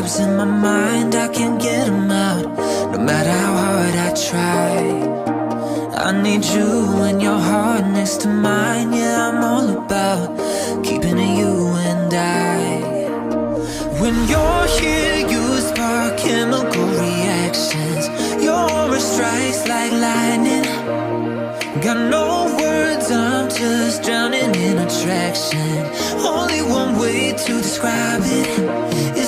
losing my mind, I can't get them out, no matter how hard I try. I need you and your heart next to mine. Yeah, I'm all about keeping it you and I. When you're here, you spark chemical reactions. Your aura strikes like lightning. Got no words, I'm just drowning in attraction. Only one way to describe it is